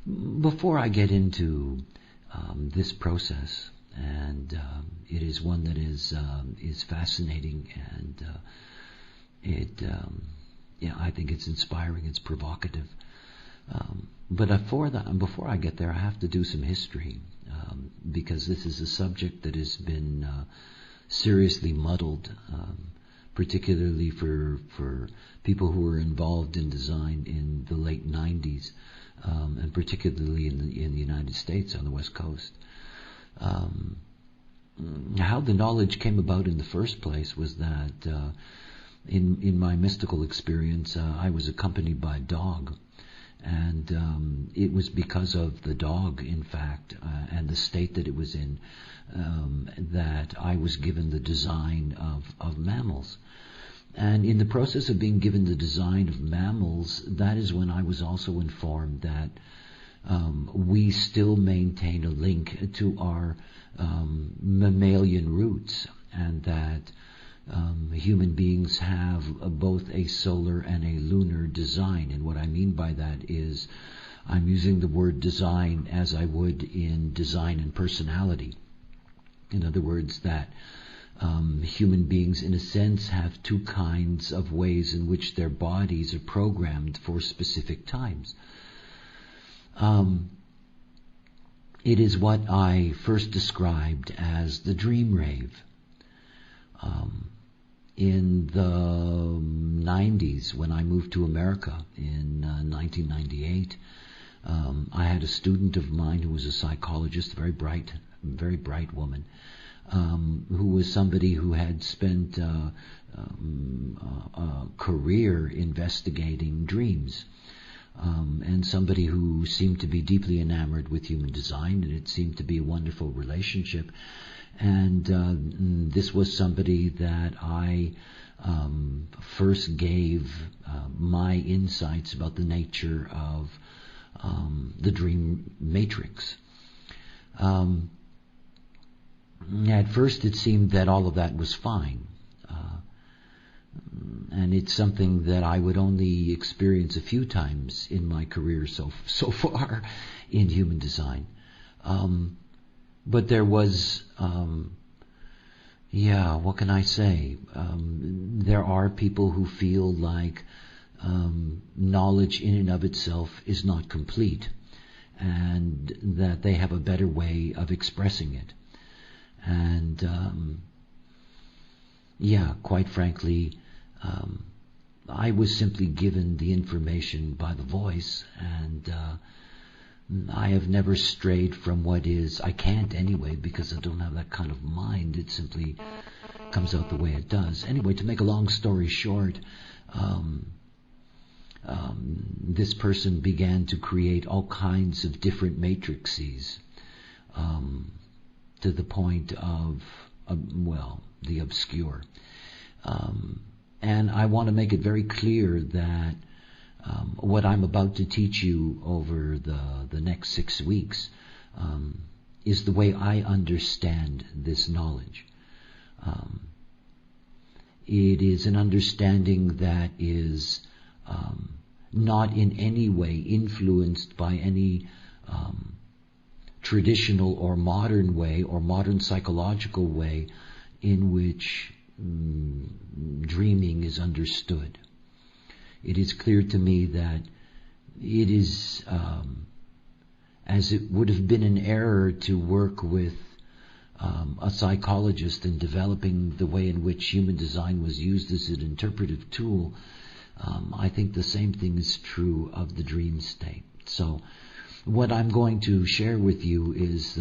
Before I get into this process, and it is one that is fascinating, and I think it's inspiring, it's provocative. But before I get there, I have to do some history, because this is a subject that has been seriously muddled, particularly for people who were involved in design in the late 90s, and particularly in the United States on the West Coast. How the knowledge came about in the first place was that in my mystical experience, I was accompanied by a dog. And it was because of the dog, in fact, and the state that it was in, that I was given the design of mammals. And in the process of being given the design of mammals, that is when I was also informed that we still maintain a link to our mammalian roots, and that human beings have both a solar and a lunar design. And what I mean by that is I'm using the word design as I would in design and personality. In other words, that human beings, in a sense, have two kinds of ways in which their bodies are programmed for specific times. It is what I first described as the dream rave. In the 90s, when I moved to America in 1998, I had a student of mine who was a psychologist, very bright woman, who was somebody who had spent a career investigating dreams, and somebody who seemed to be deeply enamored with human design, and it seemed to be a wonderful relationship. And this was somebody that I first gave my insights about the nature of the dream matrix. At first it seemed that all of that was fine. And it's something that I would only experience a few times in my career so far in human design. But there was, what can I say? There are people who feel like knowledge in and of itself is not complete, and that they have a better way of expressing it. And quite frankly, I was simply given the information by the voice, and I have never strayed from what is. I can't anyway, because I don't have that kind of mind. It simply comes out the way it does. Anyway, to make a long story short, this person began to create all kinds of different matrices, to the point of, the obscure. And I want to make it very clear that what I'm about to teach you over the next 6 weeks is the way I understand this knowledge. It is an understanding that is not in any way influenced by any traditional or modern way or modern psychological way in which dreaming is understood. It is clear to me that it is, as it would have been an error to work with a psychologist in developing the way in which human design was used as an interpretive tool, I think the same thing is true of the dream state. So what I'm going to share with you is,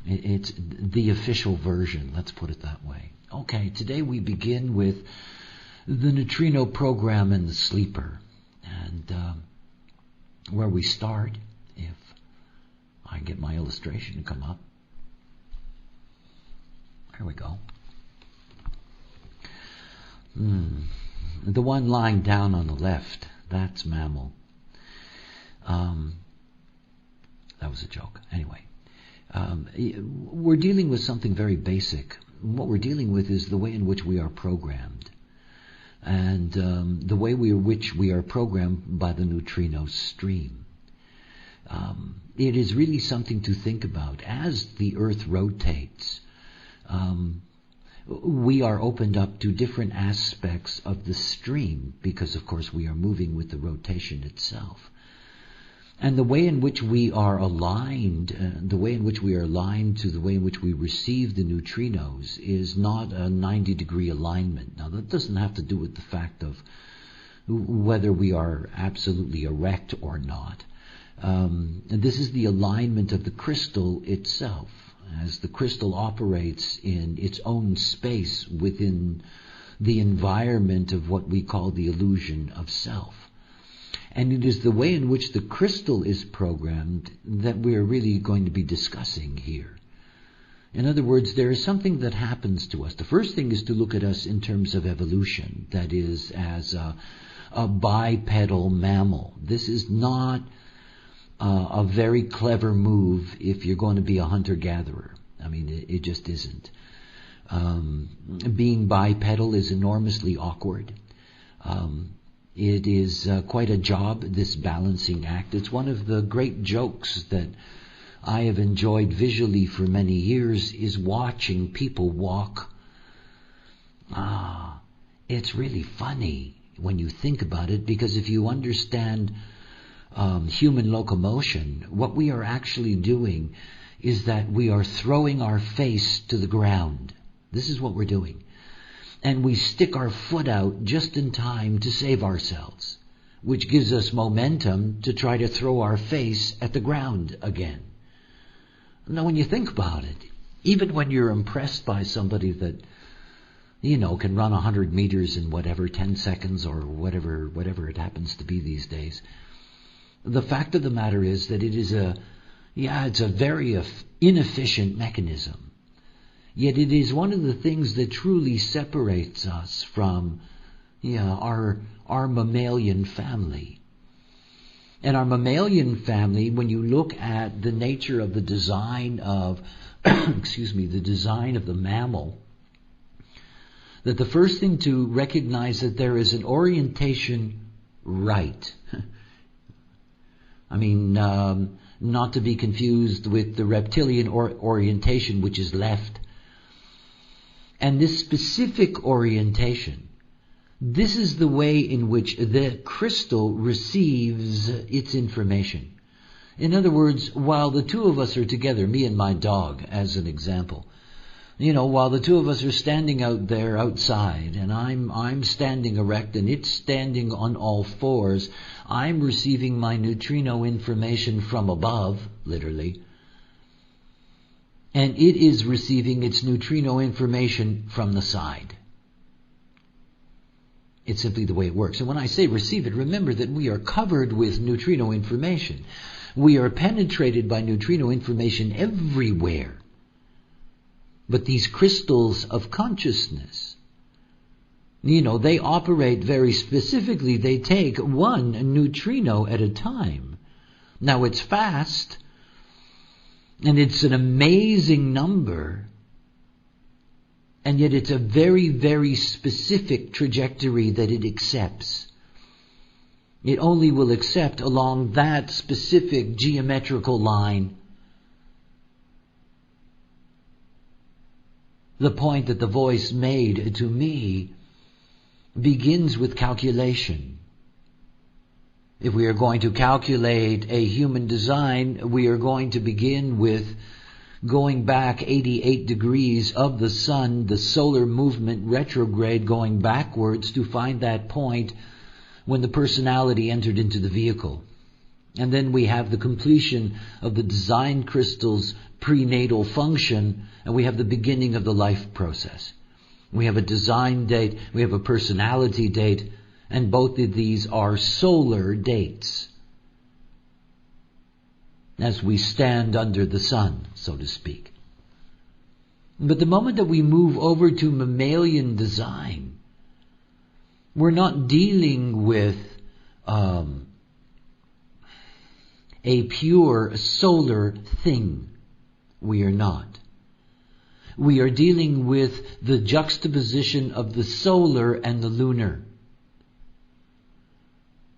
it's the official version, let's put it that way. Okay, today we begin with the neutrino program and the sleeper. And where we start, if I get my illustration to come up. There we go. The one lying down on the left, that's mammal. That was a joke. Anyway, we're dealing with something very basic. What we're dealing with is the way in which we are programmed. and the way which we are programmed by the neutrino stream. It is really something to think about. As the Earth rotates, we are opened up to different aspects of the stream because, of course, we are moving with the rotation itself. And the way in which we are aligned, to the way in which we receive the neutrinos is not a 90-degree alignment. Now, that doesn't have to do with the fact of whether we are absolutely erect or not. And this is the alignment of the crystal itself, as the crystal operates in its own space within the environment of what we call the illusion of self. And it is the way in which the crystal is programmed that we are really going to be discussing here. In other words, there is something that happens to us. The first thing is to look at us in terms of evolution, that is, as a bipedal mammal. This is not a very clever move if you're going to be a hunter-gatherer. I mean, it just isn't. Being bipedal is enormously awkward. It is quite a job, this balancing act. It's one of the great jokes that I have enjoyed visually for many years, is watching people walk. It's really funny when you think about it, because if you understand human locomotion, what we are actually doing is that we are throwing our face to the ground. This is what we're doing. And we stick our foot out just in time to save ourselves, which gives us momentum to try to throw our face at the ground again. Now, when you think about it, even when you're impressed by somebody that, can run 100 meters in 10 seconds or whatever it happens to be these days, the fact of the matter is that it is it's a very inefficient mechanism. Yet it is one of the things that truly separates us from our mammalian family. And our mammalian family, when you look at the nature of the design of, the design of the mammal, that the first thing to recognize that there is an orientation right. I mean, not to be confused with the reptilian orientation, which is left. And this specific orientation, this is the way in which the crystal receives its information. In other words, while the two of us are together, me and my dog as an example, while the two of us are standing out there outside, and I'm standing erect and it's standing on all fours, I'm receiving my neutrino information from above, literally, and it is receiving its neutrino information from the side. It's simply the way it works. And when I say receive it, remember that we are covered with neutrino information. We are penetrated by neutrino information everywhere. But these crystals of consciousness, they operate very specifically. They take one neutrino at a time. Now, it's fast, and it's an amazing number, and yet it's a very, very specific trajectory that it accepts. It only will accept along that specific geometrical line. The point that the voice made to me begins with calculation. If we are going to calculate a human design, we are going to begin with going back 88 degrees of the sun, the solar movement retrograde, going backwards to find that point when the personality entered into the vehicle. And then we have the completion of the design crystal's prenatal function, and we have the beginning of the life process. We have a design date, we have a personality date, and both of these are solar dates, as we stand under the sun, so to speak. But the moment that we move over to mammalian design, we're not dealing with a pure solar thing. We are not. We are dealing with the juxtaposition of the solar and the lunar.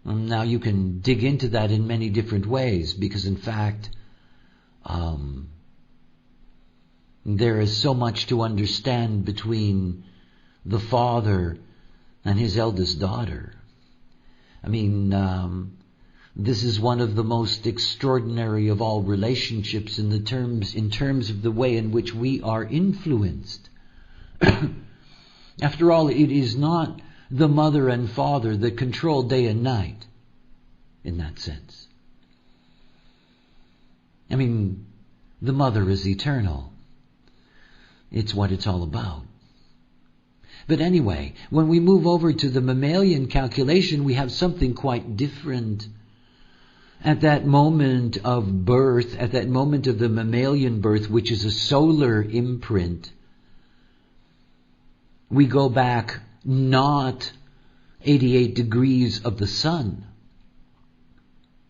Now you can dig into that in many different ways, because in fact, there is so much to understand between the father and his eldest daughter. I mean, this is one of the most extraordinary of all relationships in terms of the way in which we are influenced. After all, it is not the mother and father that control day and night, in that sense. I mean, the mother is eternal. It's what it's all about. But anyway, when we move over to the mammalian calculation, we have something quite different. At that moment of birth, at that moment of the mammalian birth, which is a solar imprint, we go back not 88 degrees of the sun,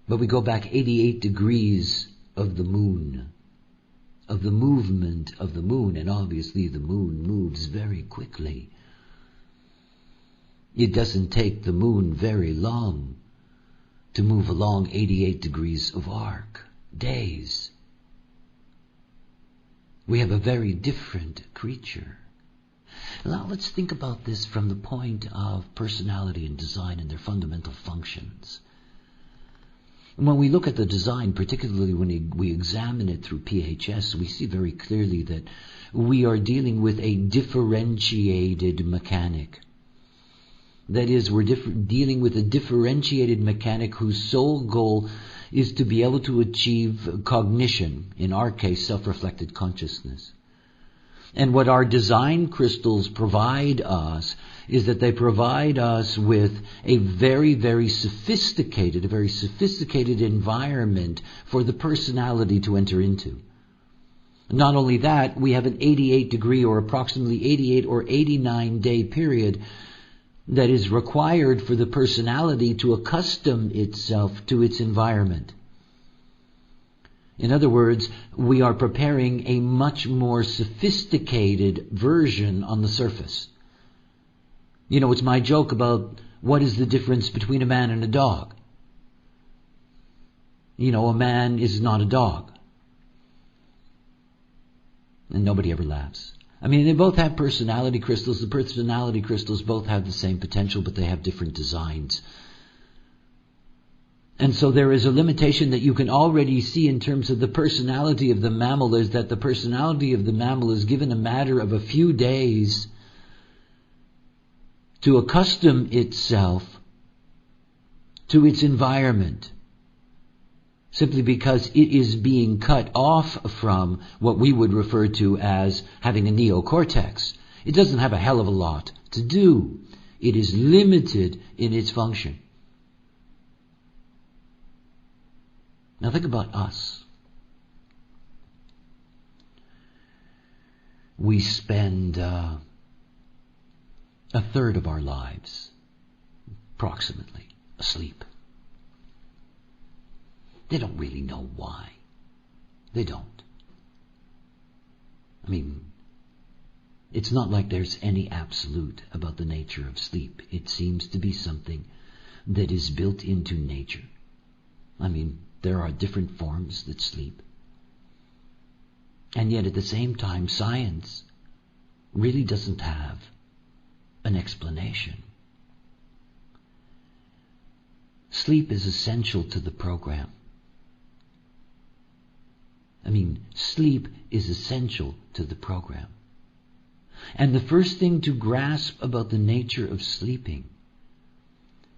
but we go back 88 degrees of the moon, of the movement of the moon. And obviously the moon moves very quickly. It doesn't take the moon very long to move along 88 degrees of arc. Days. We have a very different creature. Now let's think about this from the point of personality and design and their fundamental functions. When we look at the design, particularly when we examine it through PHS, we see very clearly that we are dealing with a differentiated mechanic. That is, we're dealing with a differentiated mechanic whose sole goal is to be able to achieve cognition, in our case, self-reflected consciousness. And what our design crystals provide us is that they provide us with a very, very sophisticated environment for the personality to enter into. Not only that, we have an 88 degree or approximately 88 or 89 day period that is required for the personality to accustom itself to its environment. In other words, we are preparing a much more sophisticated version on the surface. You know, it's my joke about what is the difference between a man and a dog. You know, a man is not a dog. And nobody ever laughs. I mean, they both have personality crystals. The personality crystals both have the same potential, but they have different designs. And so there is a limitation that you can already see in terms of the personality of the mammal, is that the personality of the mammal is given a matter of a few days to accustom itself to its environment, simply because it is being cut off from what we would refer to as having a neocortex. It doesn't have a hell of a lot to do. It is limited in its function. Now think about us. We spend a third of our lives, approximately, asleep. They don't really know why. They don't. I mean, it's not like there's any absolute about the nature of sleep. It seems to be something that is built into nature. I mean, there are different forms that sleep. And yet at the same time, science really doesn't have an explanation. Sleep is essential to the program. I mean, sleep is essential to the program. And the first thing to grasp about the nature of sleeping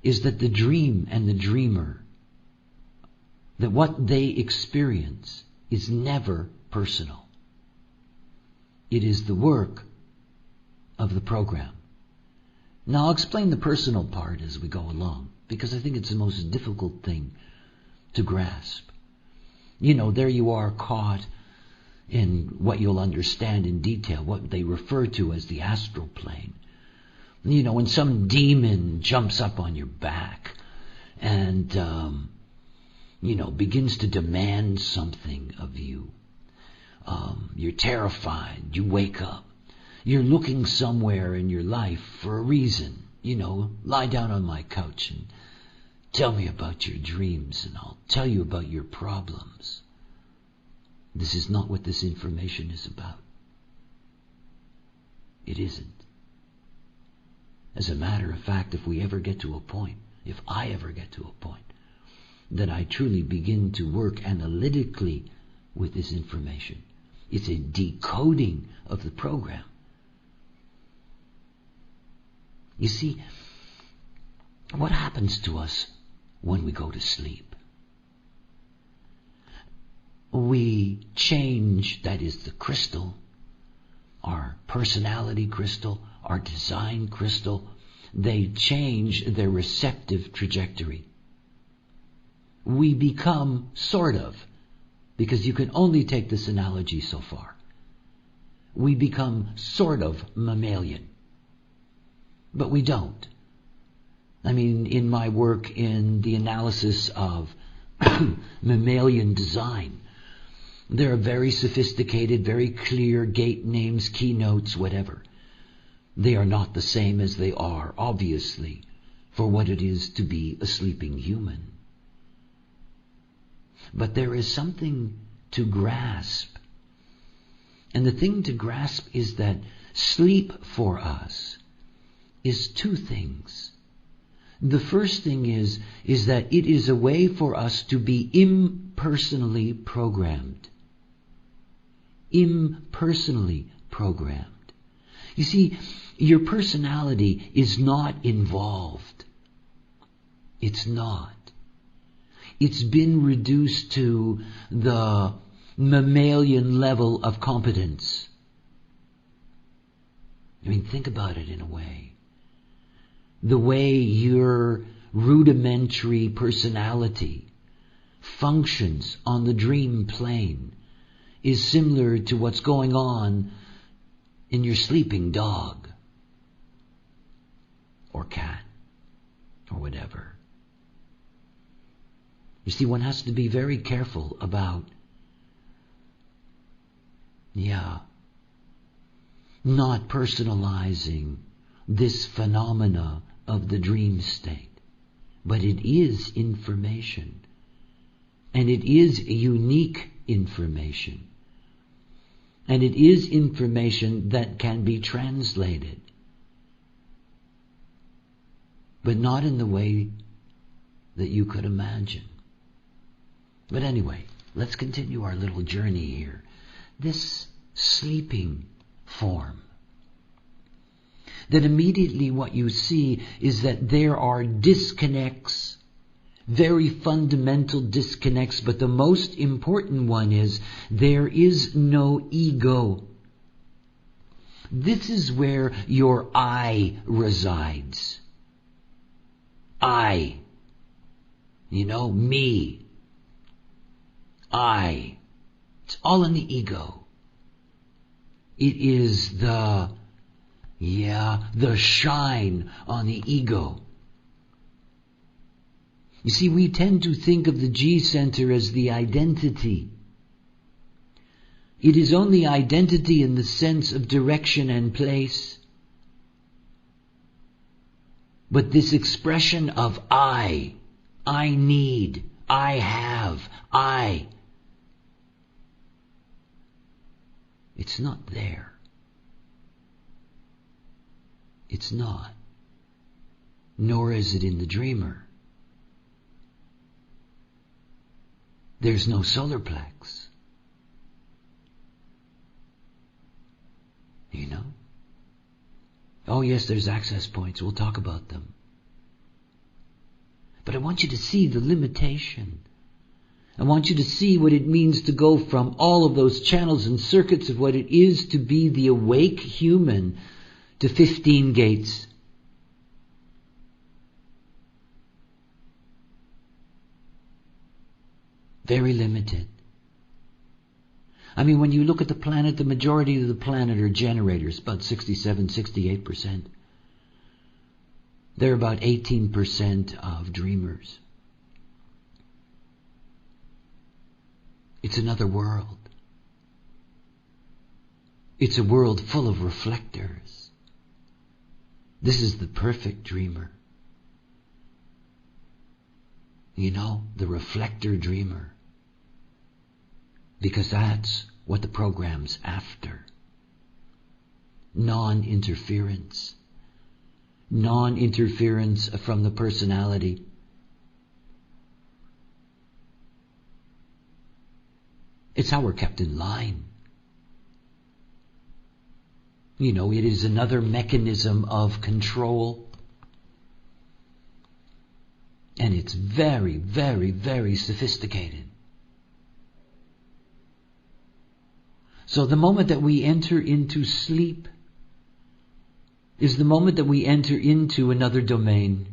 is that the dream and the dreamer, that what they experience is never personal. It is the work of the program. Now I'll explain the personal part as we go along, because I think it's the most difficult thing to grasp. You know, there you are caught in what you'll understand in detail, what they refer to as the astral plane. You know, when some demon jumps up on your back and, begins to demand something of you. You're terrified. You wake up. You're looking somewhere in your life for a reason. You know, lie down on my couch and Tell me about your dreams and I'll tell you about your problems. This is not what this information is about. It isn't. As a matter of fact, if we ever get to a point, if I ever get to a point, that I truly begin to work analytically with this information, it's a decoding of the program. You see, what happens to us when we go to sleep? We change, that is the crystal, our personality crystal, our design crystal, they change their receptive trajectory. We become sort of, because you can only take this analogy so far, we become sort of mammalian. But we don't. I mean, in my work in the analysis of mammalian design, there are very sophisticated, very clear gate names, keynotes, whatever. They are not the same as they are, obviously, for what it is to be a sleeping human. But there is something to grasp. And the thing to grasp is that sleep for us is two things. The first thing is that it is a way for us to be impersonally programmed. Impersonally programmed. You see, your personality is not involved. It's not. It's been reduced to the mammalian level of competence. I mean, think about it in a way. The way your rudimentary personality functions on the dream plane is similar to what's going on in your sleeping dog or cat or whatever. You see, one has to be very careful about, not personalizing this phenomena of the dream state. But it is information. And it is unique information. And it is information that can be translated. But not in the way that you could imagine. But anyway, let's continue our little journey here. This sleeping form. That immediately what you see is that there are disconnects, very fundamental disconnects, but the most important one is there is no ego. This is where your I resides. I. Me. I. It's all in the ego. It is the shine on the ego. You see, we tend to think of the G center as the identity. It is only identity in the sense of direction and place. But this expression of I need, I have, it's not there. It's not. Nor is it in the dreamer. There's no solar plex. Oh yes, there's access points. We'll talk about them. But I want you to see the limitation. I want you to see what it means to go from all of those channels and circuits of what it is to be the awake human to 15 gates. Very limited. I mean, when you look at the planet, the majority of the planet are generators, about 67, 68%. They're about 18% of dreamers. It's another world. It's a world full of reflectors. This is the perfect dreamer. the reflector dreamer. Because that's what the program's after. Non-interference. Non-interference from the personality. It's how we're kept in line. It is another mechanism of control. And it's very, very, very sophisticated. So the moment that we enter into sleep is the moment that we enter into another domain.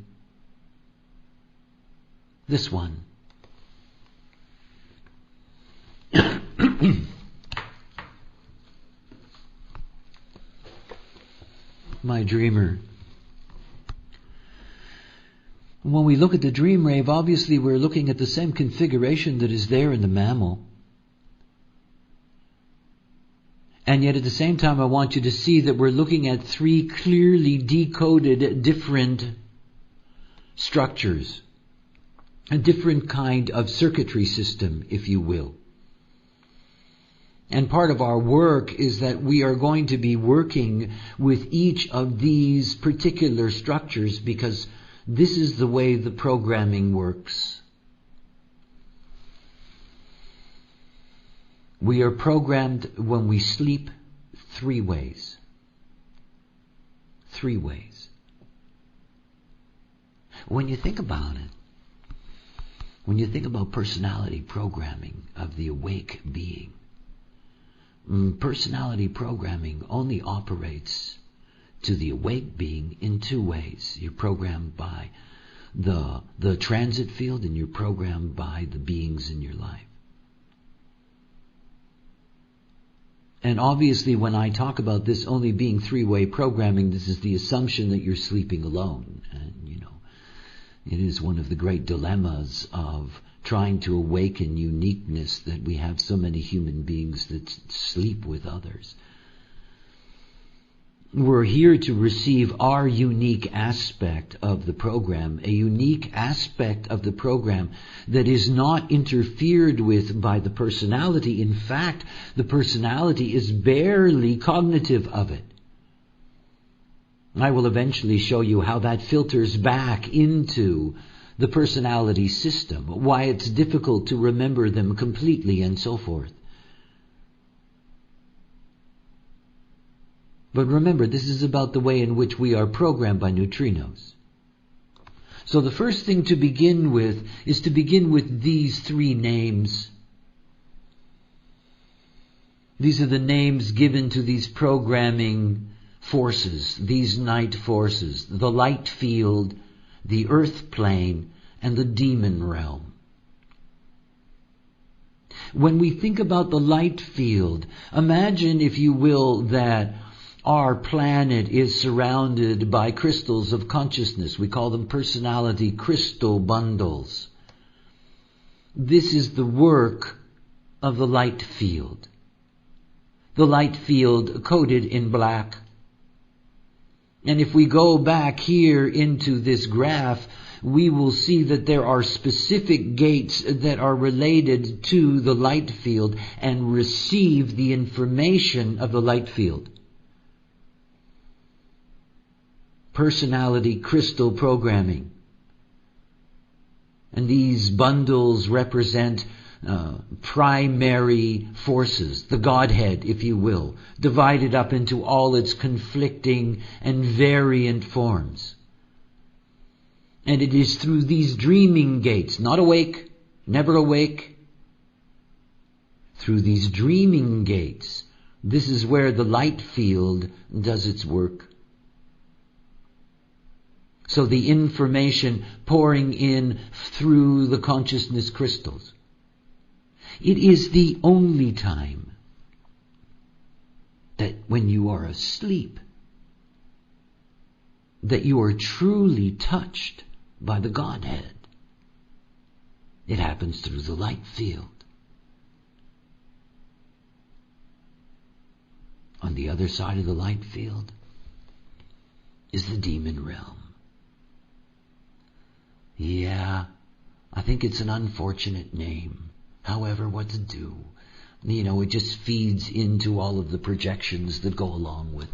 This one. My dreamer. When we look at the dream rave, obviously we're looking at the same configuration that is there in the mammal. And yet at the same time I want you to see that we're looking at three clearly decoded different structures. A different kind of circuitry system, if you will. And part of our work is that we are going to be working with each of these particular structures because this is the way the programming works. We are programmed when we sleep 3 ways. 3 ways. When you think about it, when you think about personality programming of the awake being, personality programming only operates to the awake being in 2 ways. You're programmed by the transit field and you're programmed by the beings in your life. And obviously when I talk about this only being 3-way programming, this is the assumption that you're sleeping alone. And it is one of the great dilemmas of trying to awaken uniqueness that we have so many human beings that sleep with others. We're here to receive our unique aspect of the program, a unique aspect of the program that is not interfered with by the personality. In fact, the personality is barely cognitive of it. I will eventually show you how that filters back into the personality system, why it's difficult to remember them completely and so forth. But remember, this is about the way in which we are programmed by neutrinos. So the first thing to begin with is to begin with these 3 names. These are the names given to these programming forces, these night forces, the light field, the earth plane, and the demon realm. When we think about the light field, imagine, if you will, that our planet is surrounded by crystals of consciousness. We call them personality crystal bundles. This is the work of the light field. The light field coated in black. And if we go back here into this graph, we will see that there are specific gates that are related to the light field and receive the information of the light field. Personality crystal programming. And these bundles represent primary forces, the Godhead, if you will, divided up into all its conflicting and variant forms. And it is through these dreaming gates, not awake, never awake, through these dreaming gates, this is where the light field does its work. So the information pouring in through the consciousness crystals. It is the only time that when you are asleep, that you are truly touched by the Godhead. It happens through the light field. On the other side of the light field is the demon realm. Yeah, I think it's an unfortunate name. However, what to do? It just feeds into all of the projections that go along with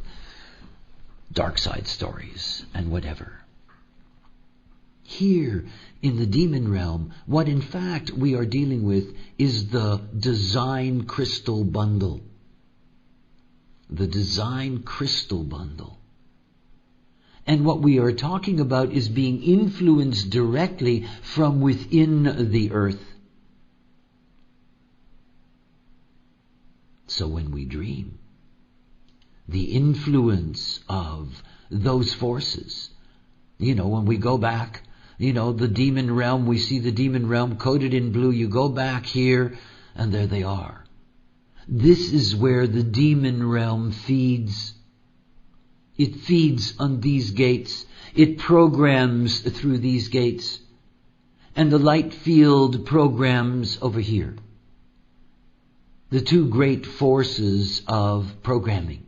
dark side stories and whatever. Here, in the demon realm, what in fact we are dealing with is the design crystal bundle. The design crystal bundle. And what we are talking about is being influenced directly from within the earth. So when we dream, the influence of those forces, when we go back, the demon realm, we see the demon realm coded in blue, you go back here, and there they are. This is where the demon realm feeds. It feeds on these gates. It programs through these gates. And the light field programs over here. The two great forces of programming.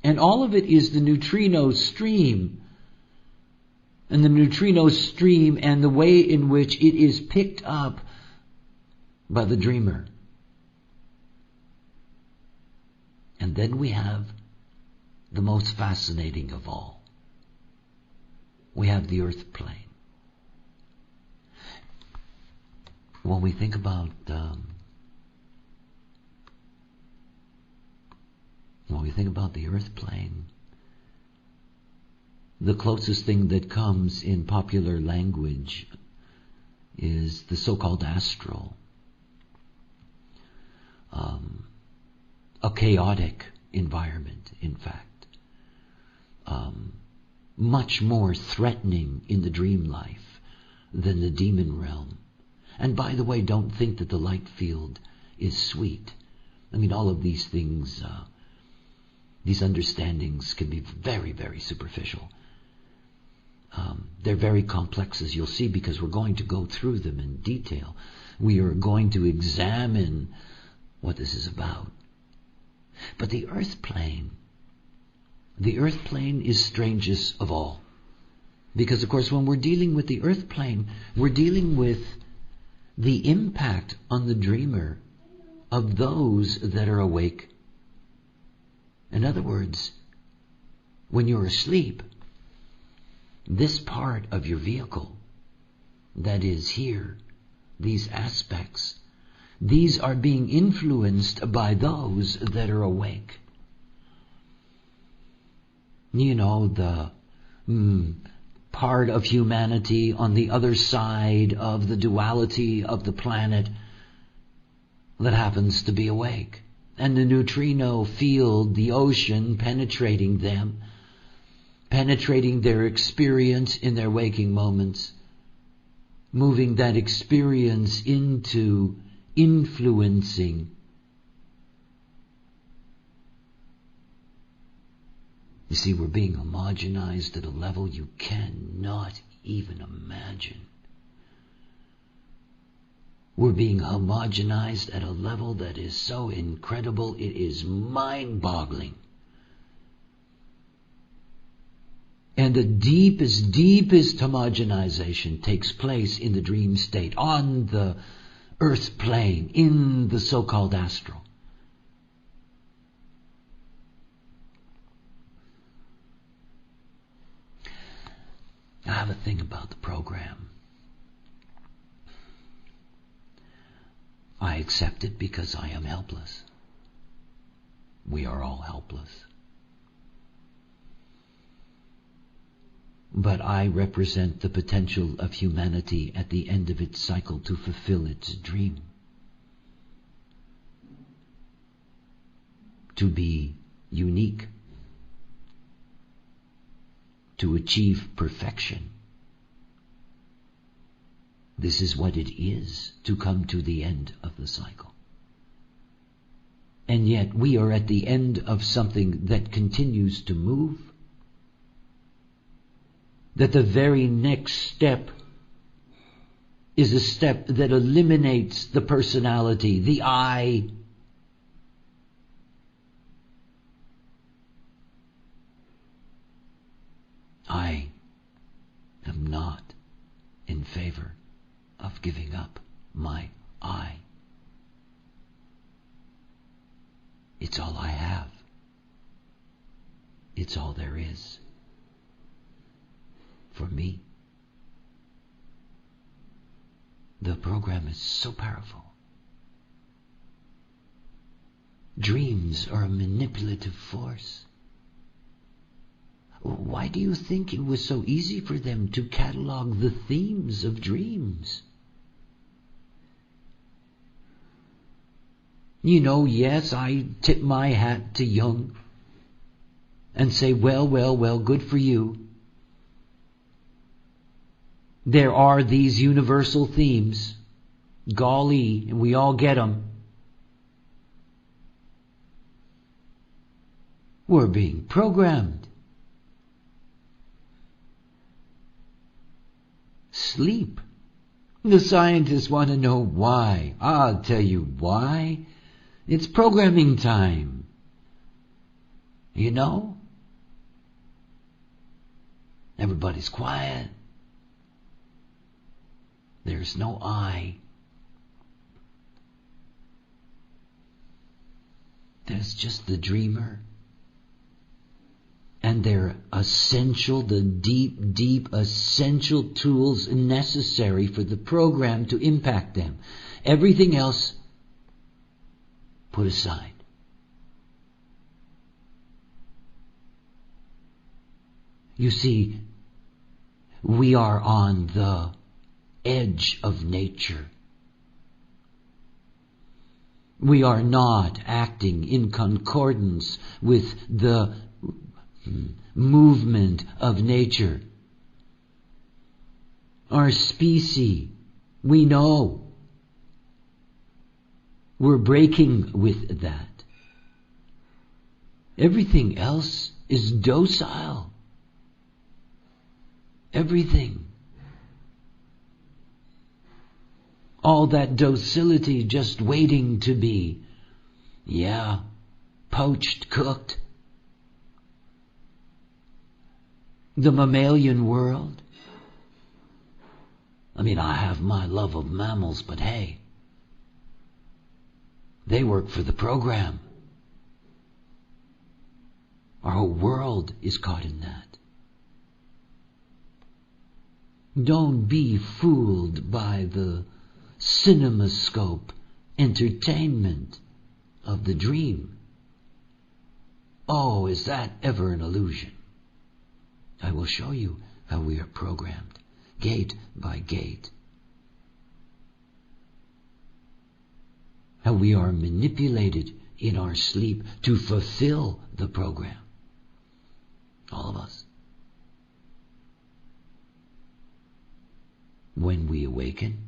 And all of it is the neutrino stream. And the neutrino stream and the way in which it is picked up by the dreamer. And then we have the most fascinating of all. We have the earth plane. When we think about the earth plane, the closest thing that comes in popular language is the so-called astral. A chaotic environment, in fact. Much more threatening in the dream life than the demon realm. And by the way, don't think that the light field is sweet. All of these things, these understandings can be very, very superficial. They're very complex, as you'll see, because we're going to go through them in detail. We are going to examine what this is about. But the earth plane is strangest of all. Because, of course, when we're dealing with the earth plane, we're dealing with the impact on the dreamer of those that are awake. In other words, when you're asleep, this part of your vehicle that is here, these aspects, these are being influenced by those that are awake. The part of humanity on the other side of the duality of the planet that happens to be awake. And the neutrino field, the ocean, penetrating them, penetrating their experience in their waking moments, moving that experience into influencing You see, we're being homogenized at a level you cannot even imagine. We're being homogenized at a level that is so incredible, it is mind-boggling. And the deepest homogenization takes place in the dream state, on the earth plane, in the so-called astral. I have a thing about the program. I accept it because I am helpless. We are all helpless. But I represent the potential of humanity at the end of its cycle to fulfill its dream. To be unique. To achieve perfection. This is what it is to come to the end of the cycle. And yet we are at the end of something that continues to move. That the very next step is a step that eliminates the personality, the I. I am not in favor of giving up my I. It's all I have. It's all there is for me. The program is so powerful. Dreams are a manipulative force. Why do you think it was so easy for them to catalog the themes of dreams? You know, yes, I tip my hat to Jung and say, well, good for you. There are these universal themes. Golly, and we all get them. We're being programmed. Sleep. The scientists want to know why. I'll tell you why. It's programming time. You know? Everybody's quiet. There's no I. There's just the dreamer. And they're essential, the deep essential tools necessary for the program to impact them. Everything else, put aside. You see, we are on the edge of nature. We are not acting in concordance with the movement of nature. Our species, we know, we're breaking with that. Everything else is docile. Everything. All that docility just waiting to be, poached, cooked. The mammalian world. I mean, I have my love of mammals, but hey, they work for the program. Our whole world is caught in that. Don't be fooled by the cinemascope entertainment of the dream. Oh, is that ever an illusion? I will show you how we are programmed, gate by gate. How we are manipulated in our sleep to fulfill the program. All of us. When we awaken,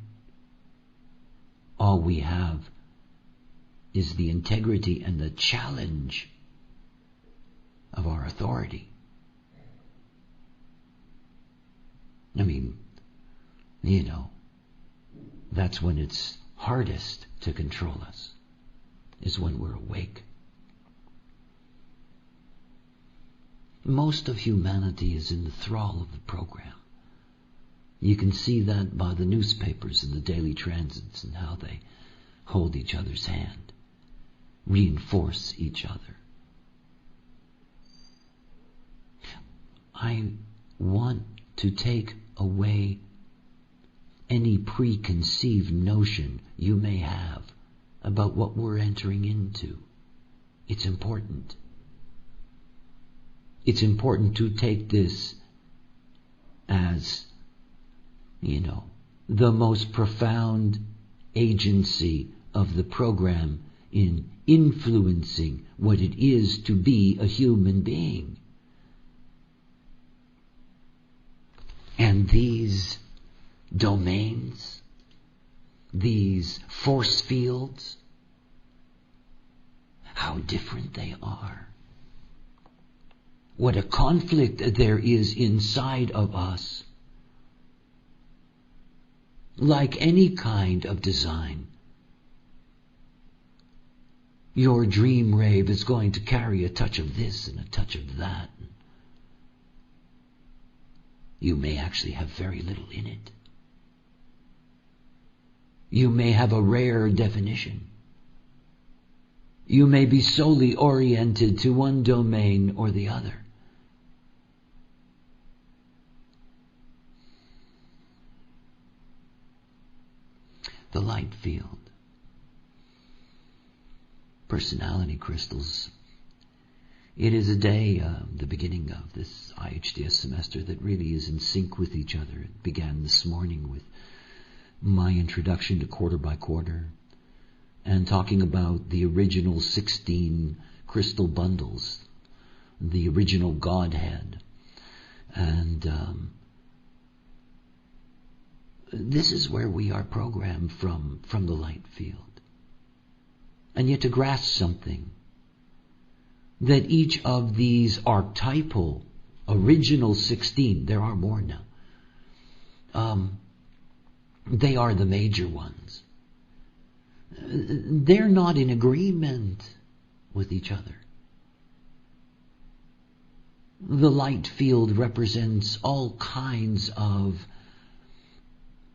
all we have is the integrity and the challenge of our authority. I mean, that's when it's hardest to control us, is when we're awake. Most of humanity is in the thrall of the program. You can see that by the newspapers and the daily transits and how they hold each other's hand, reinforce each other. I want to take away any preconceived notion you may have about what we're entering into. It's important. It's important to take this as, the most profound agency of the program in influencing what it is to be a human being. And these domains, these force fields, how different they are. What a conflict there is inside of us. Like any kind of design, your dream rave is going to carry a touch of this and a touch of that. You may actually have very little in it. You may have a rare definition. You may be solely oriented to one domain or the other. The light field. Personality crystals. It is a day, the beginning of this IHDS semester, that really is in sync with each other. It began this morning with my introduction to quarter by quarter and talking about the original 16 crystal bundles, the original Godhead. And this is where we are programmed from the light field. And yet to grasp something, that each of these archetypal, original 16, there are more now, they are the major ones. They're not in agreement with each other. The light field represents all kinds of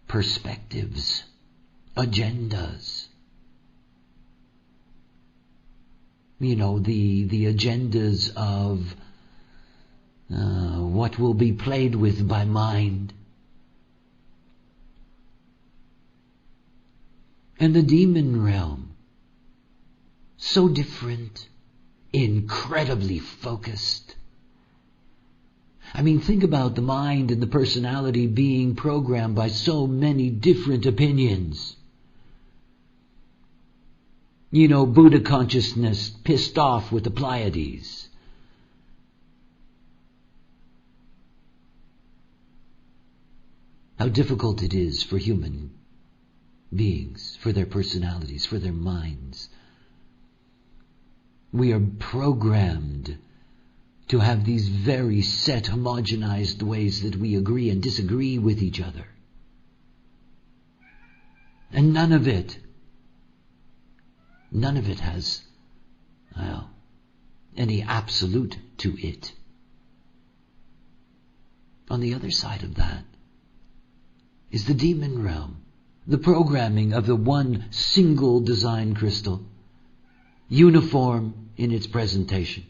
perspectives, agendas. You know, the agendas of what will be played with by mind. And the demon realm, so different, incredibly focused. I mean, think about the mind and the personality being programmed by so many different opinions. You know, Buddha consciousness pissed off with the Pleiades. How difficult it is for human beings, for their personalities, for their minds. We are programmed to have these very set, homogenized ways that we agree and disagree with each other. And none of it has, well, any absolute to it. On the other side of that is the demon realm, the programming of the one single design crystal, uniform in its presentation.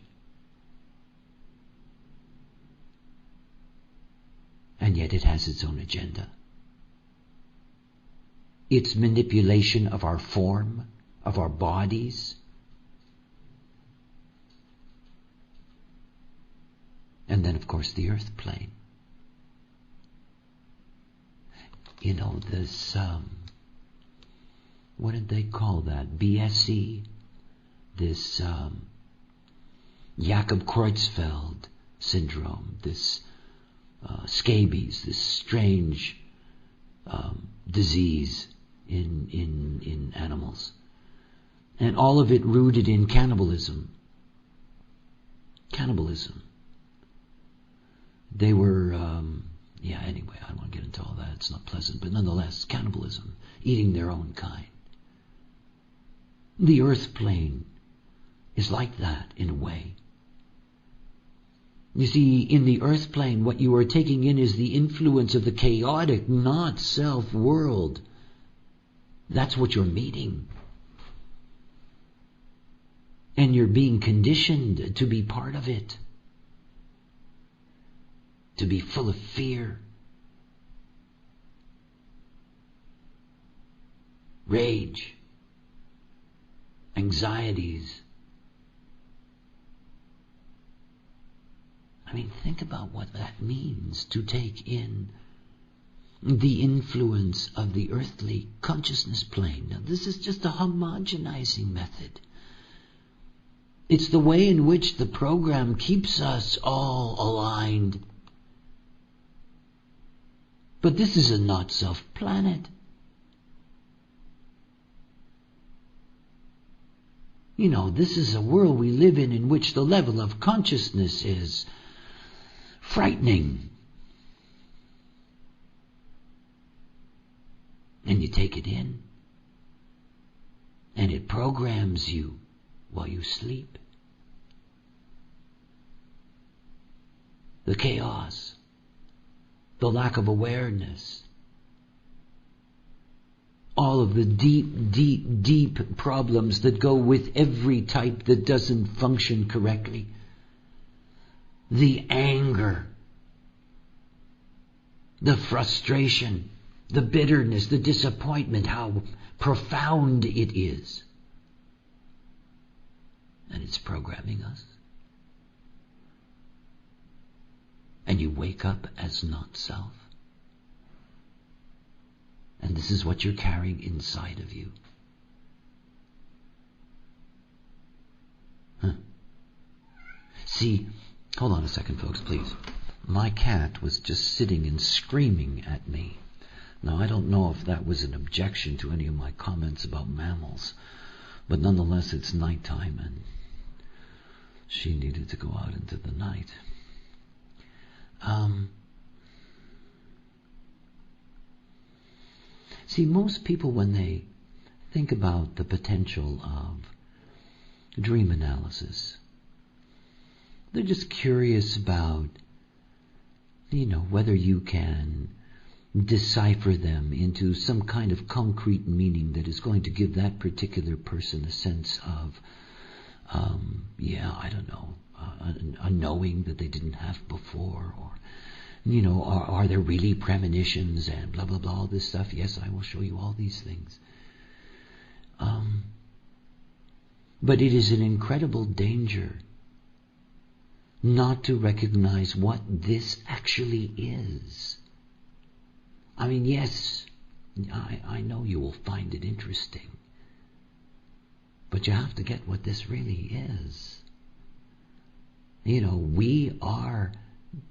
And yet it has its own agenda. Its manipulation of our form, of our bodies. And then, of course, the earth plane. You know, this, what did they call that? BSE? This Jakob Creutzfeldt syndrome, this scabies, this strange disease in animals. And all of it rooted in cannibalism. Cannibalism. They were, anyway, I don't want to get into all that. It's not pleasant. But nonetheless, cannibalism. Eating their own kind. The earth plane is like that in a way. You see, in the earth plane, what you are taking in is the influence of the chaotic, not self world. That's what you're meeting. And you're being conditioned to be part of it. To be full of fear, rage, anxieties. I mean, think about what that means, to take in the influence of the earthly consciousness plane. Now, this is just a homogenizing method. It's the way in which the program keeps us all aligned. But this is a not-self planet. You know, this is a world we live in which the level of consciousness is frightening. And you take it in, and it programs you while you sleep. The chaos, the lack of awareness, all of the deep, deep, deep problems that go with every type that doesn't function correctly. The anger, the frustration, the bitterness, the disappointment, how profound it is. And it's programming us. And you wake up as not self. And this is what you're carrying inside of you. See, hold on a second, folks, please. My cat was just sitting and screaming at me. Now, I don't know if that was an objection to any of my comments about mammals, but nonetheless, it's nighttime and she needed to go out into the night. See, most people, when they think about the potential of dream analysis, they're just curious about, whether you can decipher them into some kind of concrete meaning that is going to give that particular person a sense of, a knowing that they didn't have before, or, are there really premonitions and blah, blah, blah, all this stuff. Yes, I will show you all these things. But it is an incredible danger not to recognize what this actually is. I mean, yes, I know you will find it interesting, but you have to get what this really is. We are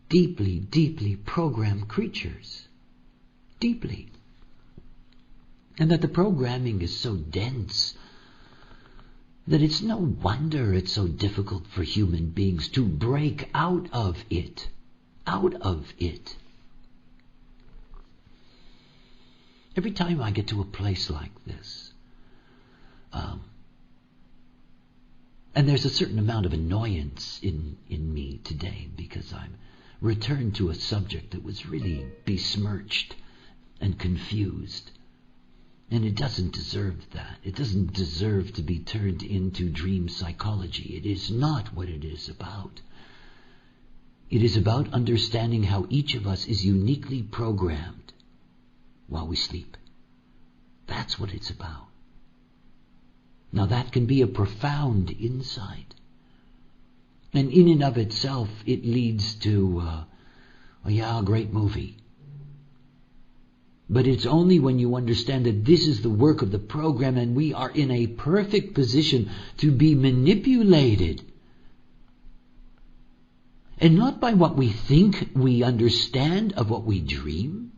deeply, deeply programmed creatures. Deeply. And that the programming is so dense that it's no wonder it's so difficult for human beings to break out of it. Out of it. Every time I get to a place like this, and there's a certain amount of annoyance in me today because I'm returned to a subject that was really besmirched and confused. And it doesn't deserve that. It doesn't deserve to be turned into dream psychology. It is not what it is about. It is about understanding how each of us is uniquely programmed while we sleep. That's what it's about. Now that can be a profound insight. And in and of itself, it leads to, a great movie. But it's only when you understand that this is the work of the program and we are in a perfect position to be manipulated. And not by what we think we understand of what we dream,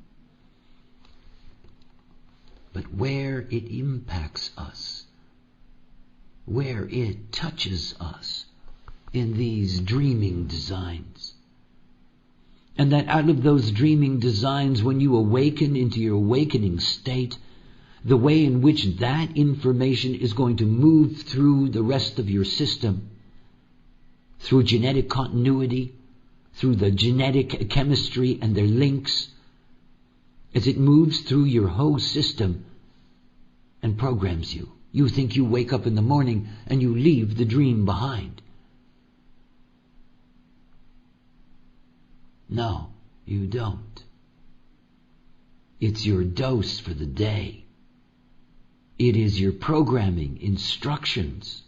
but where it impacts us, where it touches us in these dreaming designs. And that out of those dreaming designs, when you awaken into your awakening state, the way in which that information is going to move through the rest of your system, through genetic continuity, through the genetic chemistry and their links, as it moves through your whole system and programs you. You think you wake up in the morning and you leave the dream behind. No, you don't. It's your dose for the day. It is your programming instructions,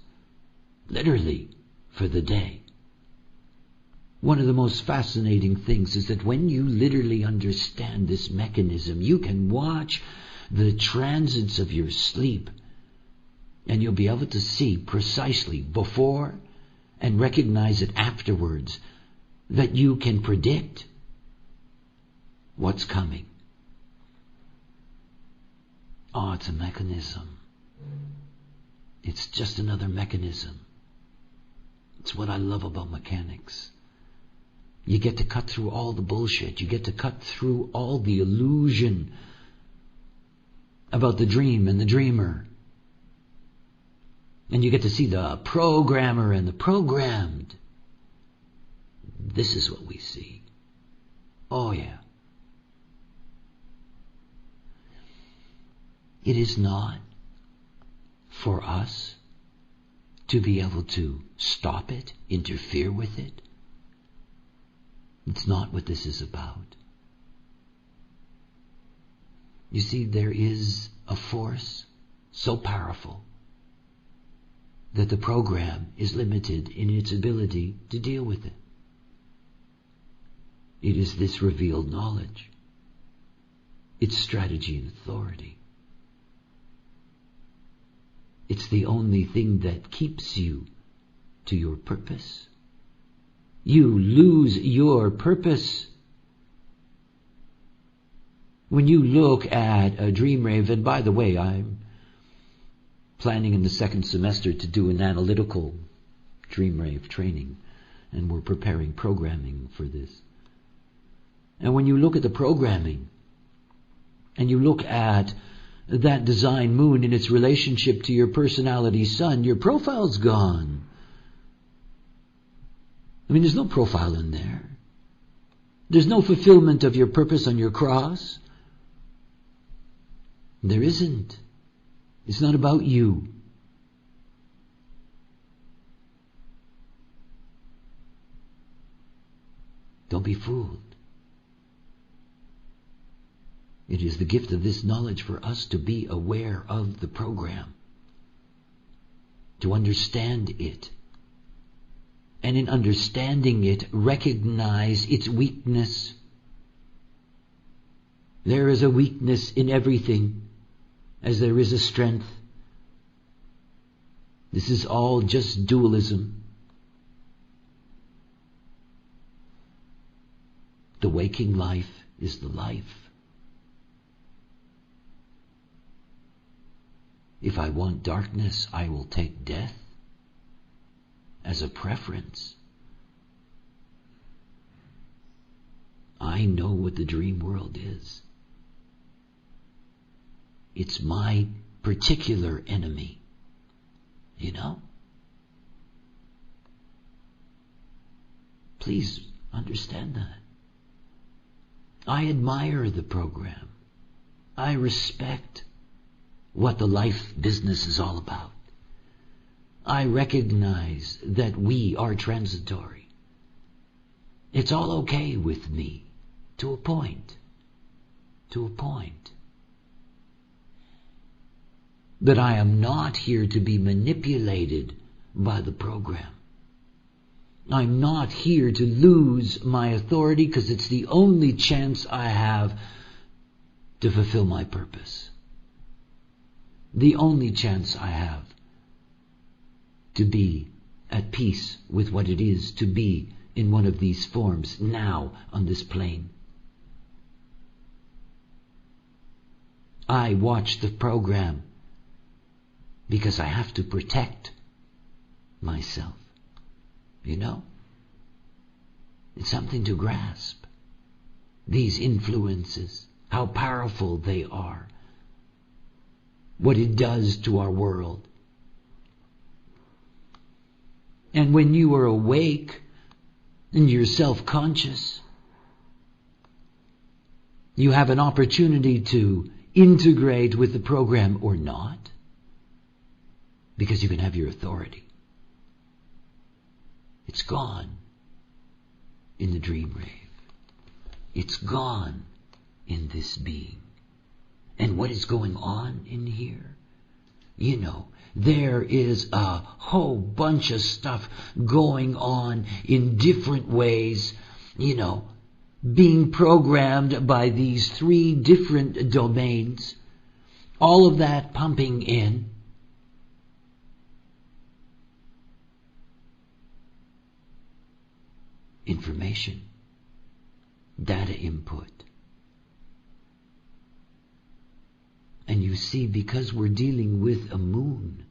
literally, for the day. One of the most fascinating things is that when you literally understand this mechanism, you can watch the transits of your sleep, and you'll be able to see precisely before and recognize it afterwards that you can predict what's coming. Oh, it's a mechanism. It's just another mechanism. It's what I love about mechanics. You get to cut through all the bullshit. You get to cut through all the illusion about the dream and the dreamer. And you get to see the programmer and the programmed. This is what we see. Oh, yeah. It is not for us to be able to stop it, interfere with it. It's not what this is about. You see, there is a force so powerful that the program is limited in its ability to deal with it. It is this revealed knowledge, its strategy and authority. It's the only thing that keeps you to your purpose. You lose your purpose when you look at a dream rave. And by the way, I'm planning in the second semester to do an analytical dream rave training, and we're preparing programming for this. And when you look at the programming, and you look at that design moon in its relationship to your personality sun, your profile's gone. I mean, there's no profile in there. There's no fulfillment of your purpose on your cross. There isn't. It's not about you. Don't be fooled. It is the gift of this knowledge for us to be aware of the program, to understand it, and in understanding it, recognize its weakness. There is a weakness in everything, as there is a strength. This is all just dualism. The waking life is the life. If I want darkness, I will take death as a preference. I know what the dream world is. It's my particular enemy, you know? Please understand that. I admire the program. I respect what the life business is all about. I recognize that we are transitory. It's all okay with me, to a point. To a point. But I am not here to be manipulated by the program. I'm not here to lose my authority because it's the only chance I have to fulfill my purpose. The only chance I have to be at peace with what it is to be in one of these forms now on this plane. I watch the program because I have to protect myself. You know? It's something to grasp. These influences, how powerful they are. What it does to our world. And when you are awake and you're self-conscious, you have an opportunity to integrate with the program or not, because you can have your authority. It's gone in the dream rave. It's gone in this being. And what is going on in here? You know, there is a whole bunch of stuff going on in different ways, you know, being programmed by these 3 different domains, all of that pumping in. Information, data input. And you see, because we're dealing with a moon,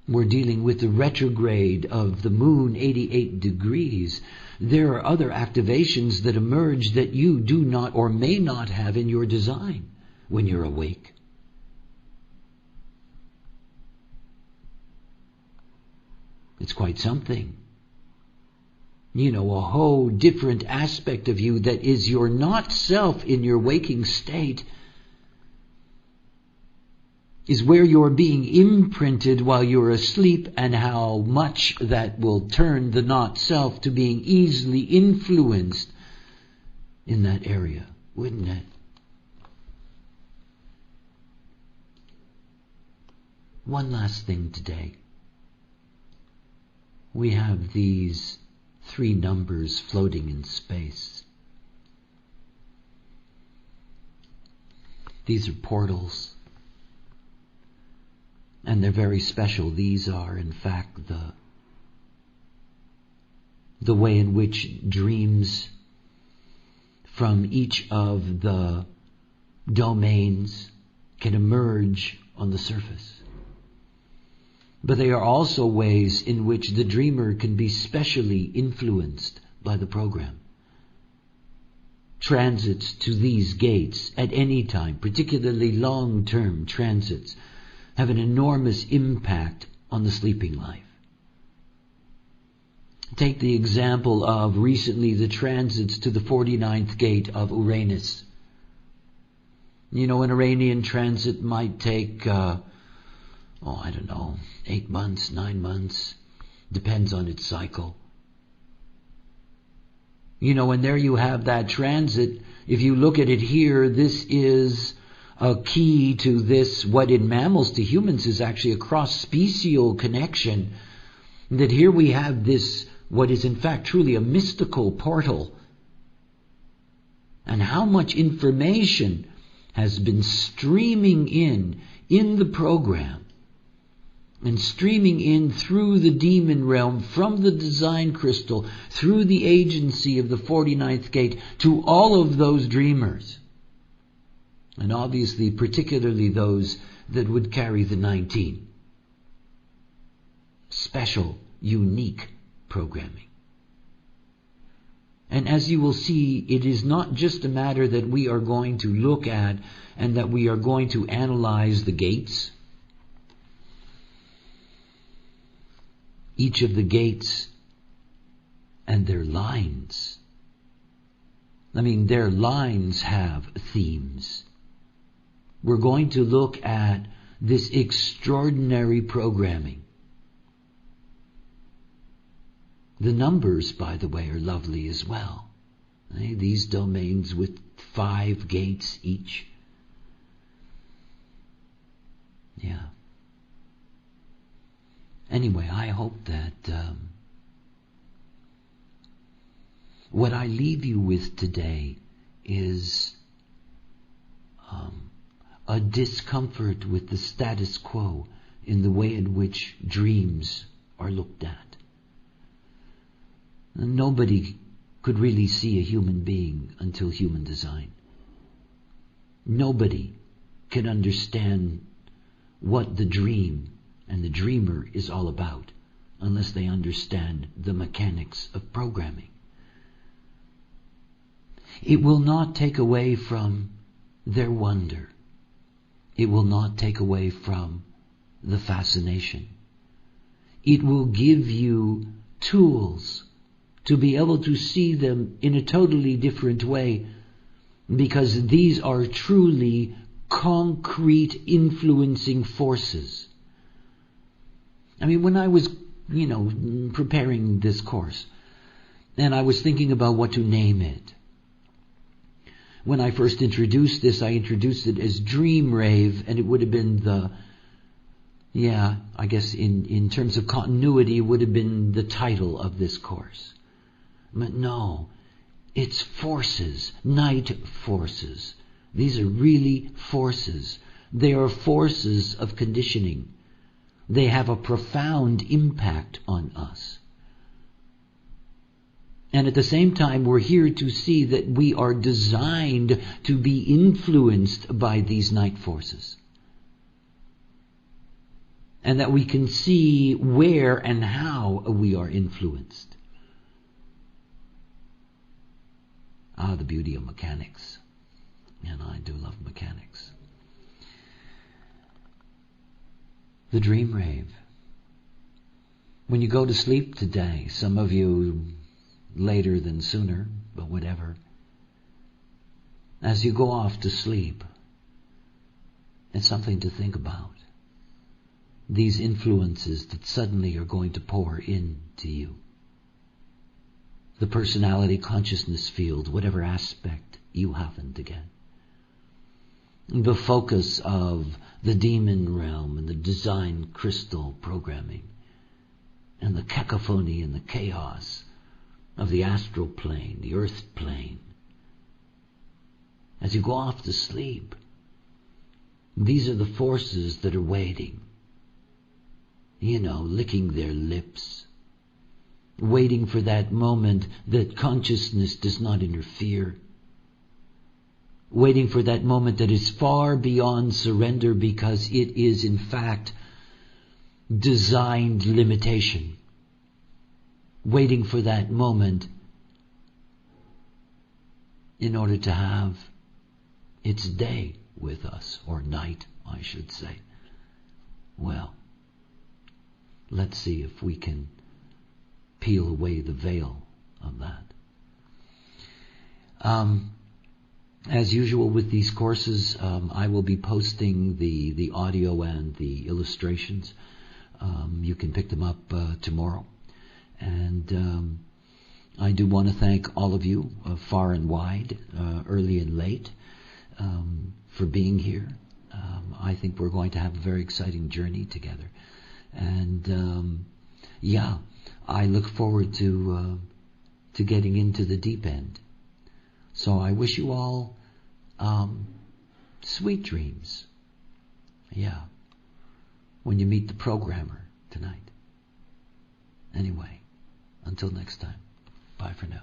we're dealing with the retrograde of the moon 88 degrees, there are other activations that emerge that you do not or may not have in your design when you're awake. It's quite something. You know, a whole different aspect of you that is your not self in your waking state is where you're being imprinted while you're asleep, and how much that will turn the not-self to being easily influenced in that area, wouldn't it? One last thing today. We have these 3 numbers floating in space. These are portals. And they're very special. These are, in fact, the way in which dreams from each of the domains can emerge on the surface. But they are also ways in which the dreamer can be specially influenced by the program. Transits to these gates at any time, particularly long-term transits, have an enormous impact on the sleeping life. Take the example of recently the transits to the 49th gate of Uranus. You know, an Uranian transit might take, 8 months, 9 months, depends on its cycle. You know, and there you have that transit. If you look at it here, this is a key to this, what in mammals to humans is actually a cross-special connection, that here we have this, what is in fact truly a mystical portal. And how much information has been streaming in the program, and streaming in through the demon realm, from the design crystal, through the agency of the 49th gate, to all of those dreamers. And obviously, particularly those that would carry the 19. Special, unique programming. And as you will see, it is not just a matter that we are going to look at and that we are going to analyze the gates. Each of the gates and their lines. Their lines have themes. We're going to look at this extraordinary programming. The numbers, by the way, are lovely as well. These domains with 5 gates each. Yeah. Anyway, I hope that what I leave you with today is a discomfort with the status quo in the way in which dreams are looked at. Nobody could really see a human being until human design. Nobody can understand what the dream and the dreamer is all about unless they understand the mechanics of programming. It will not take away from their wonder. It will not take away from the fascination. It will give you tools to be able to see them in a totally different way, because these are truly concrete influencing forces. When I was, preparing this course, and I was thinking about what to name it. When I first introduced this, I introduced it as Dream Rave, and it would have been I guess in terms of continuity, it would have been the title of this course. But no, it's forces, night forces. These are really forces. They are forces of conditioning. They have a profound impact on us. And at the same time, we're here to see that we are designed to be influenced by these night forces. And that we can see where and how we are influenced. The beauty of mechanics. And I do love mechanics. The dream rave. When you go to sleep today, some of you later than sooner, but whatever. As you go off to sleep, It's something to think about. These influences that suddenly are going to pour into you. The personality consciousness field, whatever aspect you happen to get. The focus of the demon realm and the design crystal programming. And the cacophony and the chaos of the astral plane, the earth plane. As you go off to sleep, these are the forces that are waiting. Licking their lips. Waiting for that moment that consciousness does not interfere. Waiting for that moment that is far beyond surrender because it is in fact designed limitation. Waiting for that moment in order to have its day with us, or night, I should say. Well, let's see if we can peel away the veil of that. As usual with these courses, I will be posting the audio and the illustrations. You can pick them up tomorrow. And I do want to thank all of you, far and wide, early and late, for being here. I think we're going to have a very exciting journey together. And I look forward to getting into the deep end. So I wish you all sweet dreams. When you meet the programmer tonight. Anyway, until next time, bye for now.